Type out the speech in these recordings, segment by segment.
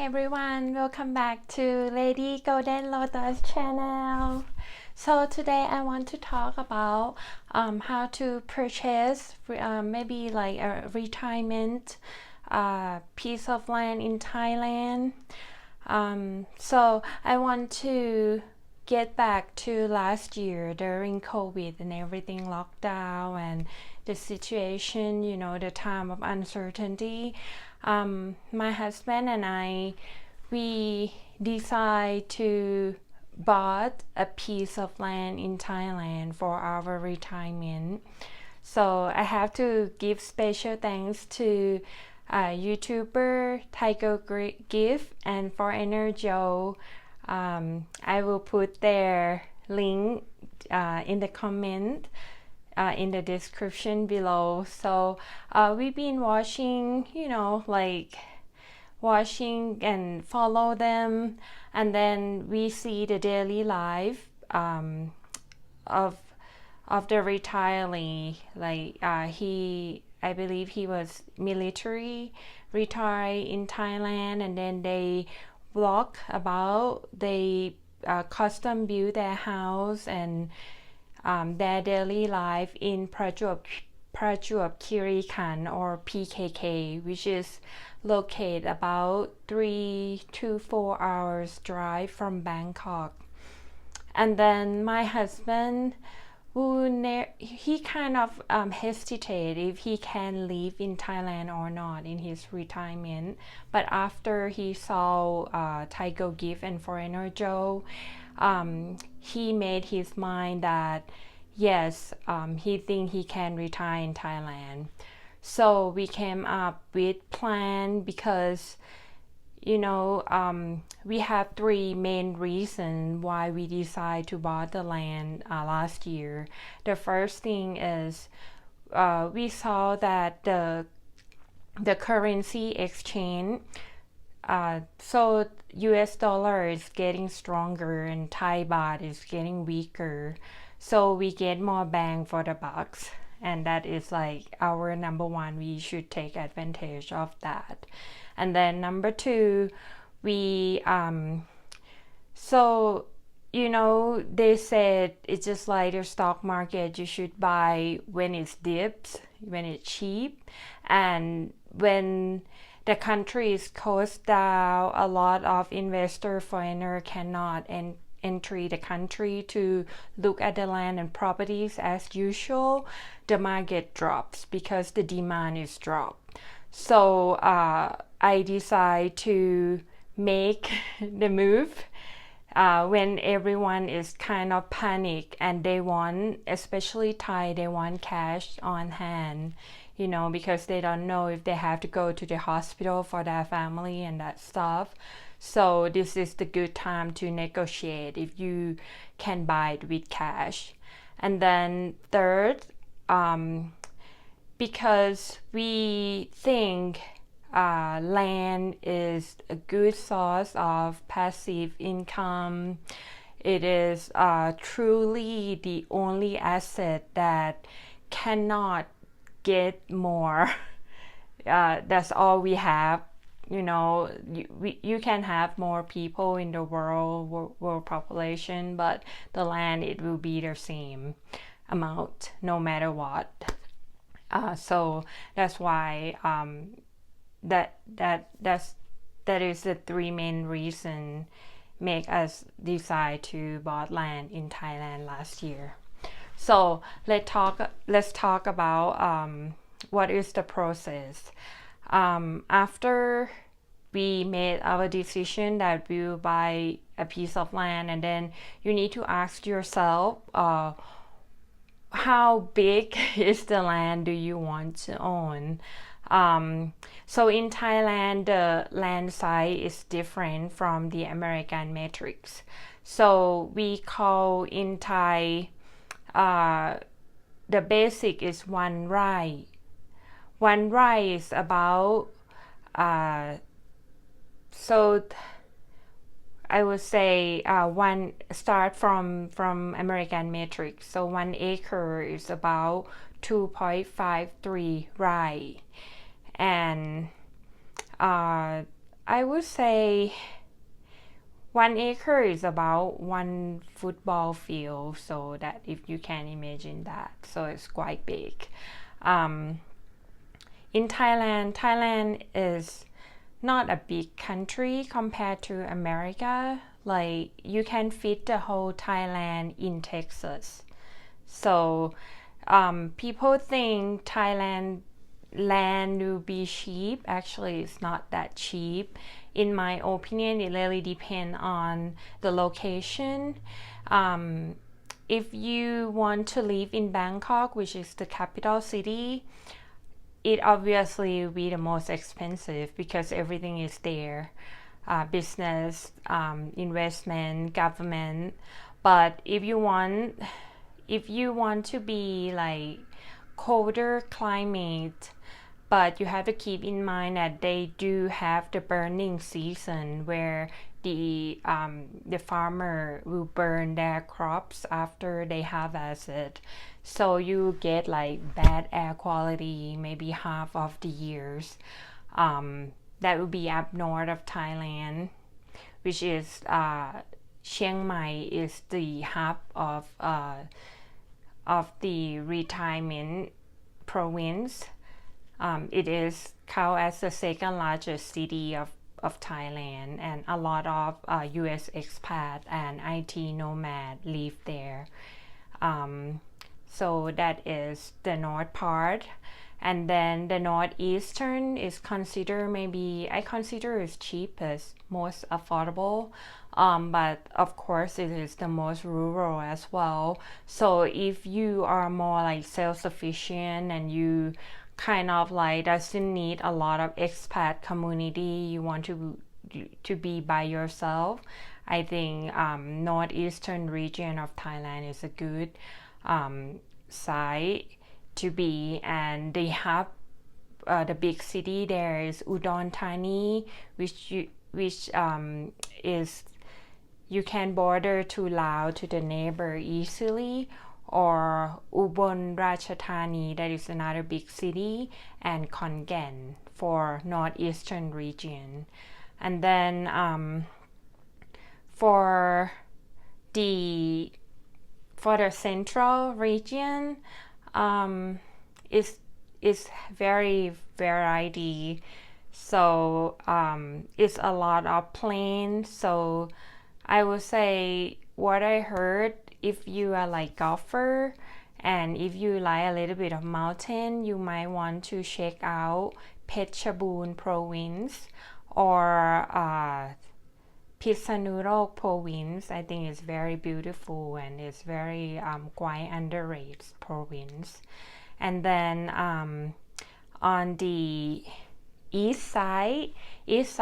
everyone, welcome back to Lady Golden Lotus channel. So today I want to talk about how to purchase maybe like a retirement piece of land in Thailand. So I want to get back to last year during COVID and everything locked down and the situation, the time of uncertainty. My husband and I, we decide to bought a piece of land in Thailand for our retirement. So I have to give special thanks to YouTuber Tiger Gift and Foreigner Joe. I will put their link in the comment in the description below. So we've been watching, watching and follow them, and then we see the daily life of the retiree. I believe he was military retired in Thailand, and then they vlog about they custom build their house and their daily life in Prachuap Khiri Khan, or PKK, which is located about 3 to 4 hours drive from Bangkok. And then my husband, he kind of hesitated if he can live in Thailand or not in his retirement. But after he saw Tiger Gift and Foreigner Joe, he made his mind that yes, he think he can retire in Thailand. So we came up with plan because we have three main reasons why we decide to buy the land last year. The first thing is we saw that the currency exchange, so US dollar is getting stronger and Thai baht is getting weaker, so we get more bang for the bucks, and that is like our number one. We should take advantage of that. And then number two, we they said it's just like the stock market, you should buy when it's dips, when it's cheap, and when the country is closed down, a lot of foreigner cannot enter the country to look at the land and properties as usual. The market drops because the demand is dropped. So I decide to make the move when everyone is kind of panic and they want, especially Thai, they want cash on hand, because they don't know if they have to go to the hospital for their family and that stuff. So this is the good time to negotiate if you can buy it with cash. And then third, because we think land is a good source of passive income. It is truly the only asset that cannot get more. That's all we have. You can have more people in the world population, but the land, it will be the same amount no matter what. So that's why that is the three main reason make us decide to buy land in Thailand last year. So let's talk about what is the process. After we made our decision that we will buy a piece of land, and then you need to ask yourself how big is the land do you want to own. So in Thailand, the land size is different from the American metrics. So we call in Thai, the basic is 1 rai. 1 rai is about, so I would say one start from American metrics. So 1 acre is about 2.53 rai. And I would say 1 acre is about one football field, so that if you can imagine that, so it's quite big. Um, in Thailand is not a big country compared to America. Like you can fit the whole Thailand in Texas. So people think Thailand land will be cheap. Actually, it's not that cheap. In my opinion, it really depends on the location. Um, if you want to live in Bangkok, which is the capital city, it obviously will be the most expensive because everything is there. Business, investment, government. But if you want to be like colder climate, but you have to keep in mind that they do have the burning season where the farmer will burn their crops after they harvest it. So you get like bad air quality maybe half of the years. That would be up north of Thailand, which is Chiang Mai is the hub of the retirement province. It is count as the second largest city of Thailand, and a lot of US expat and IT nomad live there. So that is the north part. And then the northeastern is considered, maybe I consider is cheapest, most affordable. But of course it is the most rural as well. So if you are more like self-sufficient and you kind of like doesn't need a lot of expat community, you want to be by yourself, I think northeastern region of Thailand is a good site to be. And they have the big city there is Udon Thani, which is you can border to Laos, to the neighbor easily, or Ubon Ratchathani, that is another big city, and Khon Kaen for northeastern region. And then for the central region, is very variety. So it's a lot of plain. So I would say what I heard, if you are like golfer and if you like a little bit of mountain, you might want to check out Phetchabun province or Phitsanulok province. I think it's very beautiful and it's very quite underrated province. And then on the east side is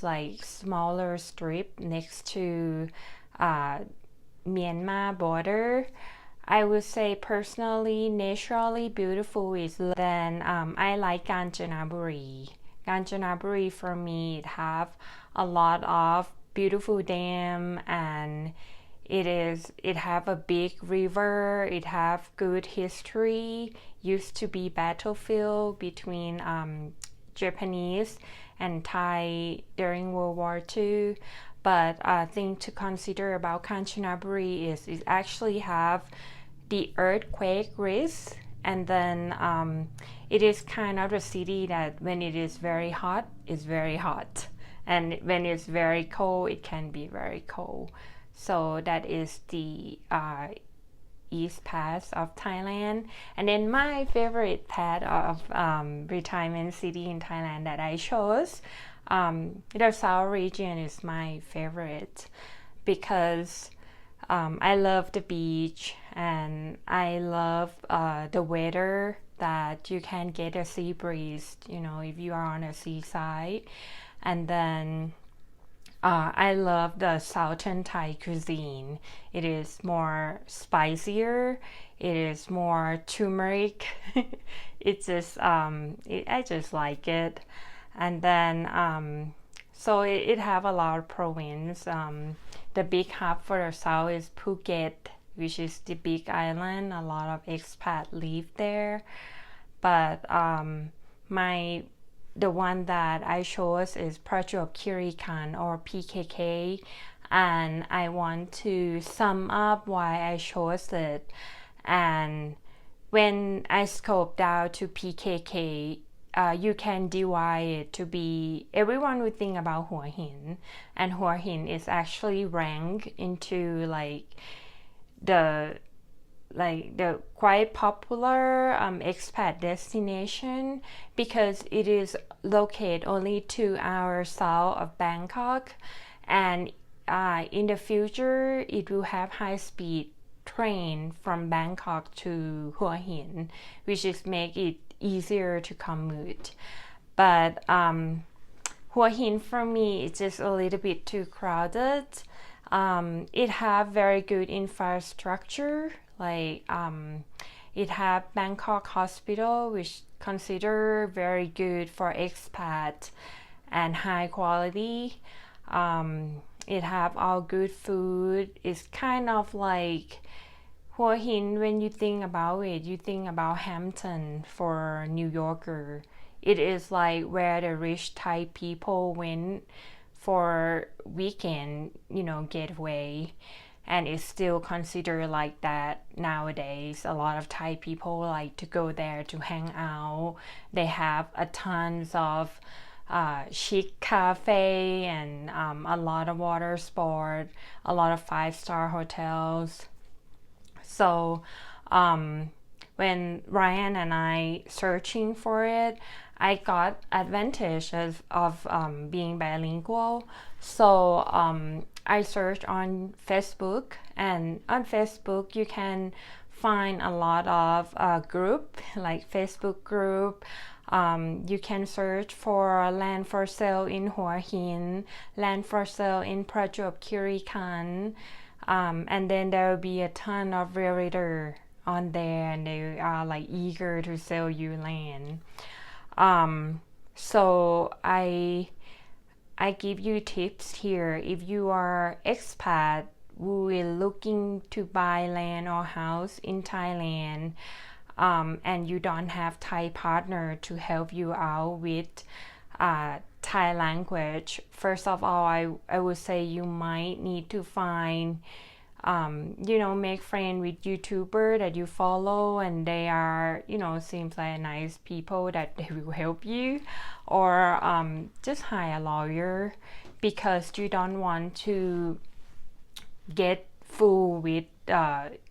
like smaller strip next to Myanmar border. I would say personally, naturally beautiful is then I like Kanchanaburi. Kanchanaburi for me, it have a lot of beautiful dam, and it have a big river, it have good history, used to be battlefield between Japanese and Thai during World War II. But thing to consider about Kanchanaburi is it actually have the earthquake risk, and then it is kind of a city that when it is very hot, it's very hot, and when it's very cold, it can be very cold. So that is the east part of Thailand. And then my favorite part of retirement city in Thailand that I chose, the south region is my favorite because I love the beach and I love the weather, that you can get a sea breeze, if you are on a seaside. And then I love the southern Thai cuisine. It is more spicier. It is more turmeric. It's just I just like it. And then so it have a lot of province. The big hub for the south is Phuket, which is the big island. A lot of expats live there. But my the one that I chose is Prachuap Khiri Khan or PKK, and I want to sum up why I chose it. And when I scope down to PKK, you can divide it to be, everyone would think about Hua Hin, and Hua Hin is actually ranked into the the quite popular expat destination because it is located only 2 hours south of Bangkok, and in the future it will have high-speed train from Bangkok to Hua Hin, which is make it easier to commute. But Hua Hin for me is just a little bit too crowded. It have very good infrastructure, it have Bangkok Hospital, which consider very good for expat and high quality. It have all good food. It's kind of like Hua Hin, when you think about it, you think about Hampton for New Yorker. It is like where the rich Thai people went for weekend, getaway. And it's still considered like that nowadays. A lot of Thai people like to go there to hang out. They have a tons of chic cafe and a lot of water sport, a lot of 5-star hotels. So when Ryan and I searching for it, I got advantages of being bilingual. So I searched on Facebook, and on Facebook you can find a lot of group, like Facebook group. You can search for land for sale in Hua Hin, land for sale in Prachuap Khiri Khan, and then there will be a ton of realtor on there, and they are eager to sell you land. So I give you tips here. If you are expat who is looking to buy land or house in Thailand, and you don't have Thai partner to help you out with Thai language, first of all, I would say you might need to find make friends with YouTuber that you follow, and they are, seems like nice people that they will help you, or just hire a lawyer, because you don't want to get fooled with,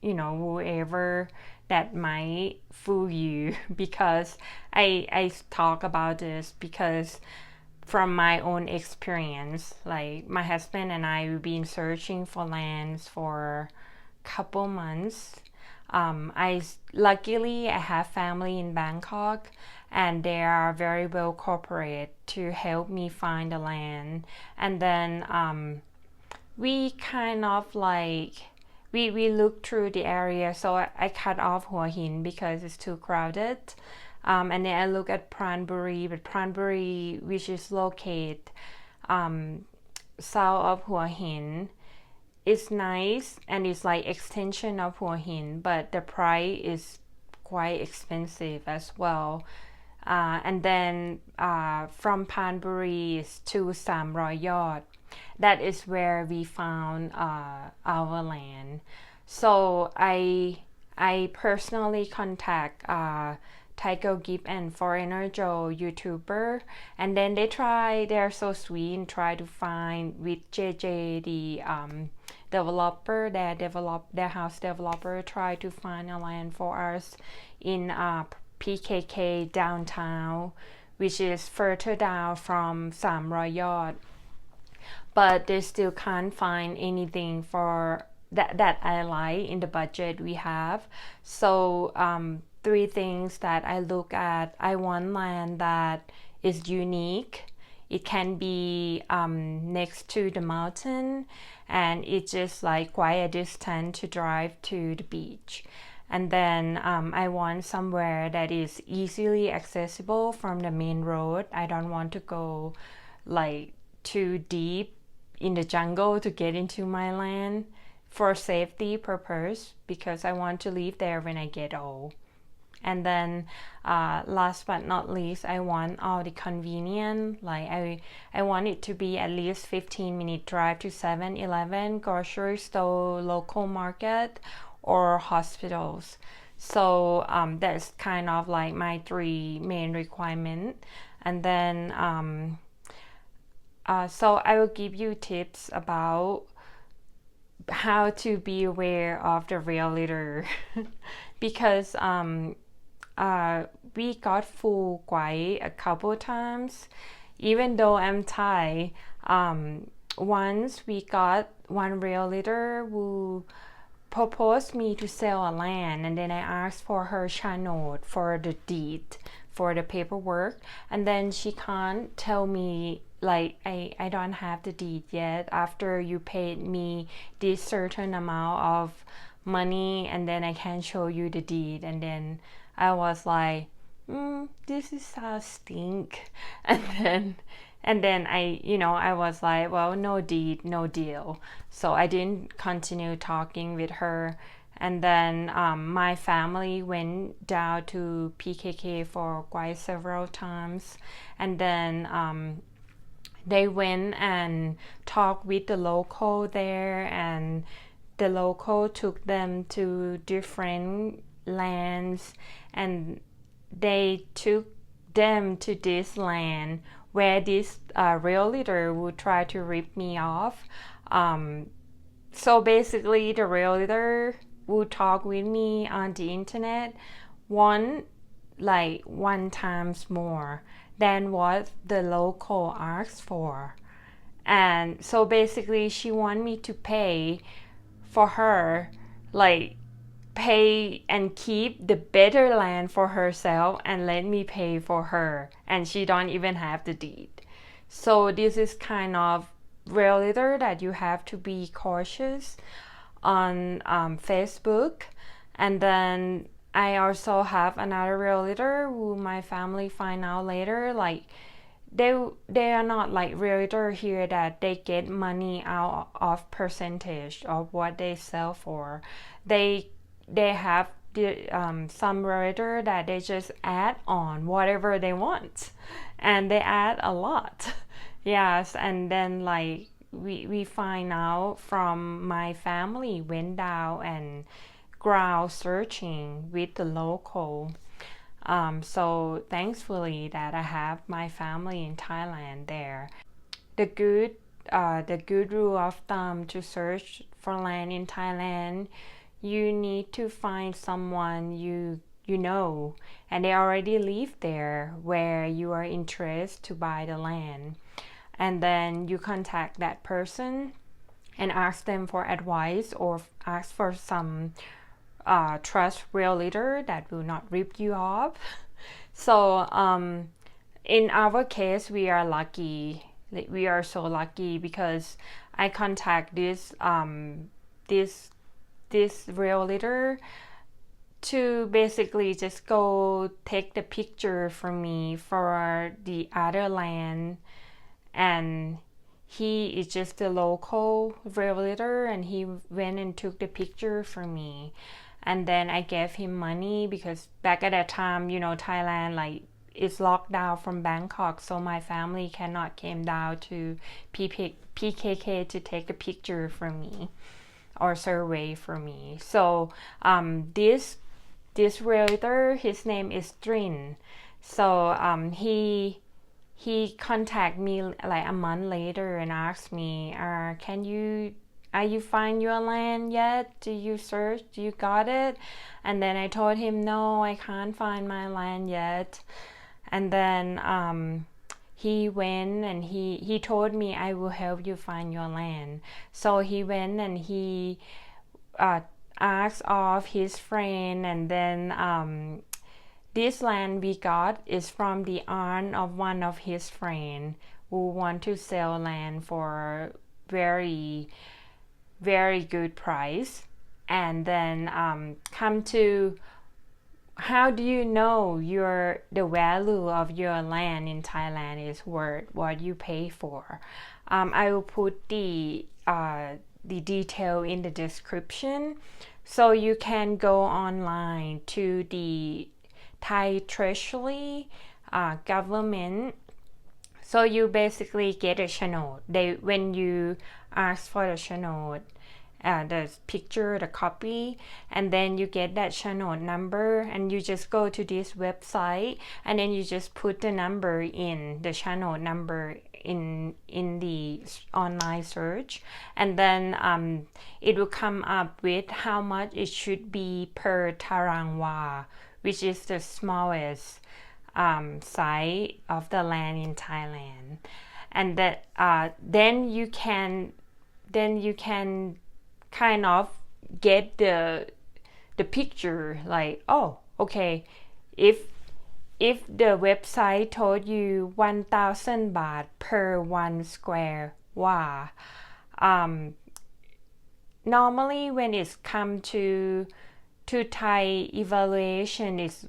whoever that might fool you. Because I talk about this because from my own experience, like my husband and I have been searching for lands for a couple months. Luckily I have family in Bangkok, and they are very well corporate to help me find the land. And then we kind of we look through the area. So I cut off Hua Hin because it's too crowded. And then I look at Pranbury, but Pranbury, which is located south of Hua Hin, is nice, and it's like extension of Hua Hin, but the price is quite expensive as well. And then from Pranbury to Samroy Yot, that is where we found our land. So I personally contact Tiger Gibb and Foreigner Joe YouTuber, and then they're so sweet and try to find with JJ the developer, their house developer, try to find a land for us in PKK downtown, which is further down from Samroy Yot, but they still can't find anything for that I like in the budget we have. So 3 things that I look at: I want land that is unique. It can be next to the mountain, and it's just like quite a distance to drive to the beach. And then I want somewhere that is easily accessible from the main road. I don't want to go too deep in the jungle to get into my land, for safety purpose, because I want to live there when I get old. And then last but not least, I want all the convenient. Like I want it to be at least 15-minute drive to 7-Eleven, grocery store, local market, or hospitals. So that's kind of like my three main requirements. And then so I will give you tips about how to be aware of the realtor because we got fooled quite a couple times. Even though I'm Thai, once we got one realtor who proposed me to sell a land, and then I asked for her channel for the deed, for the paperwork, and then she can't tell me like I don't have the deed yet after you paid me this certain amount of money, and then I can show you the deed. And then I was like, this is how stink. And then I was like, well, no deed, no deal. So I didn't continue talking with her. And then my family went down to PKK for quite several times. And then they went and talked with the local there, and the local took them to different lands, and they took them to this land where this realtor would try to rip me off. So basically, the realtor would talk with me on the internet one times more than what the local asked for. And so basically she wanted me to pay for her, like pay and keep the better land for herself and let me pay for her, and she don't even have the deed. So this is kind of realtor that you have to be cautious on Facebook. And then I also have another realtor who my family find out later, like they are not like realtor here that they get money out of percentage of what they sell for. They have some realtor that they just add on whatever they want, and they add a lot. Yes. And then like we find out from my family went down and ground searching with the local. So thankfully that I have my family in Thailand there. The good rule of thumb to search for land in Thailand, you need to find someone you know and they already live there where you are interested to buy the land. And then you contact that person and ask them for advice, or ask for some trust realtor that will not rip you off. So in our case, we are lucky. We are so lucky because I contact this realtor to basically just go take the picture for me for the other land, and he is just a local realtor, and he went and took the picture for me. And then I gave him money because back at that time, Thailand, like, it's locked down from Bangkok, so my family cannot came down to PKK to take a picture for me or survey for me. So this realtor, his name is Drin. So he contacted me like a month later and asked me, are you find your land yet? Do you search? Do you got it? And then I told him, no, I can't find my land yet. And then he went and he told me, I will help you find your land. So he went and he asked of his friend, and then this land we got is from the aunt of one of his friends who want to sell land for very, very good price. And then come to, how do you know the value of your land in Thailand is worth what you pay for? I will put the detail in the description, so you can go online to the Thai treasury government. So you basically get a โฉนด when you ask for the โฉนดthe picture, the copy, and then you get that โฉนด number, and you just go to this website, and then you just put the number in the โฉนด number in the online search, and then it will come up with how much it should be per ตารางวา which is the smallest size of the land in Thailand, and that then you can kind of get the picture, like, oh, okay, if the website told you 1,000 baht per 1 square wa, normally when it's come to Thai evaluation is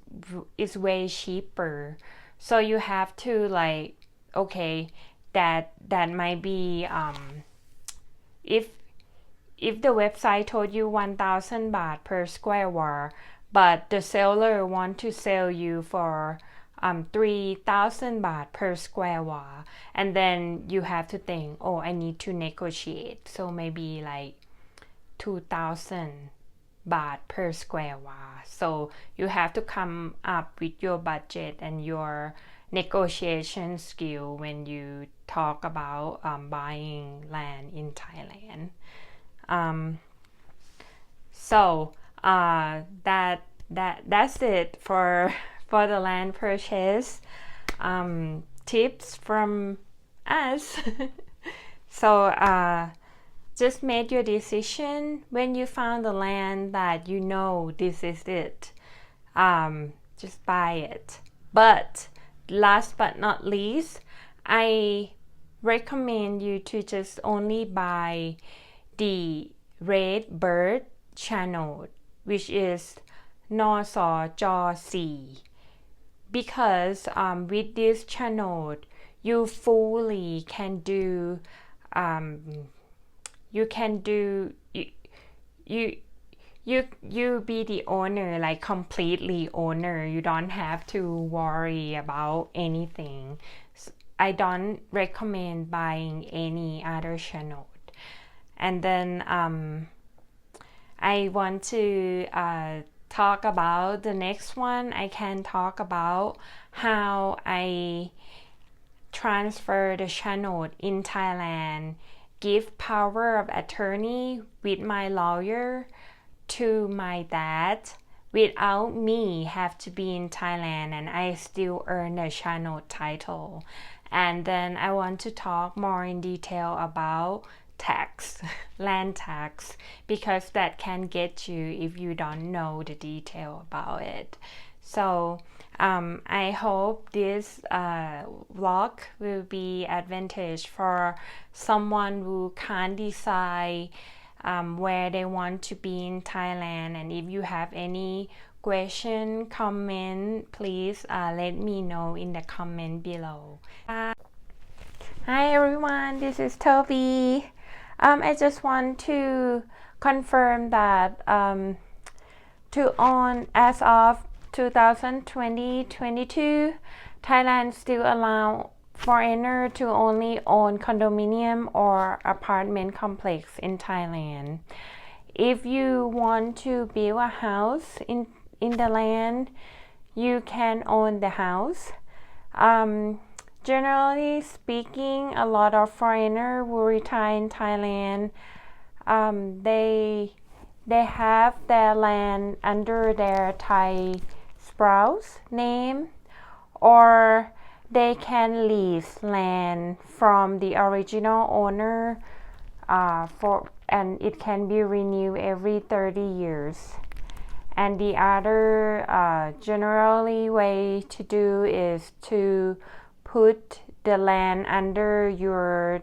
way cheaper, so you have to, like, okay, that might be if the website told you 1,000 baht per square wa, but the seller want to sell you for 3,000 baht per square wa, and then you have to think, oh, I need to negotiate, so maybe like 2,000 baht per square wa. So you have to come up with your budget and your negotiation skill when you talk about buying land in Thailand. So that's it for the land purchase tips from us. So just make your decision when you found the land that you know this is it. Just buy it. But last but not least, I recommend you to just only buy the red bird โฉนด which is นสจ4 because with this โฉนด you fully can do you be the owner, like completely owner. You don't have to worry about anything. I don't recommend buying any other โฉนด. And then I want to talk about the next one. I can talk about how I transfer the โฉนด in Thailand, give power of attorney with my lawyer to my dad without me have to be in Thailand, and I still earn the โฉนด title. And then I want to talk more in detail about tax, land tax, because that can get you if you don't know the detail about it. So I hope this vlog will be advantage for someone who can't decide where they want to be in Thailand. And if you have any question, comment, please let me know in the comment below. Hi everyone, this is Toby. I just want to confirm that to own as of 2020-22, Thailand still allow foreigner to only own condominium or apartment complex in Thailand. If you want to build a house in the land, you can own the house. Generally speaking, a lot of foreigners who retire in Thailand, they have their land under their Thai spouse name, or they can lease land from the original owner and it can be renewed every 30 years. And the other generally way to do is to put the land under your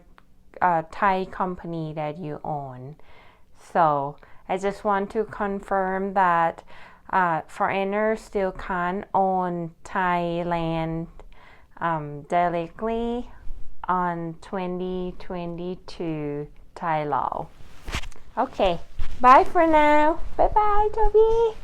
Thai company that you own. So I just want to confirm that foreigners still can't own Thai land directly on 2022 Thai law. Okay, bye for now. Bye bye, Toby.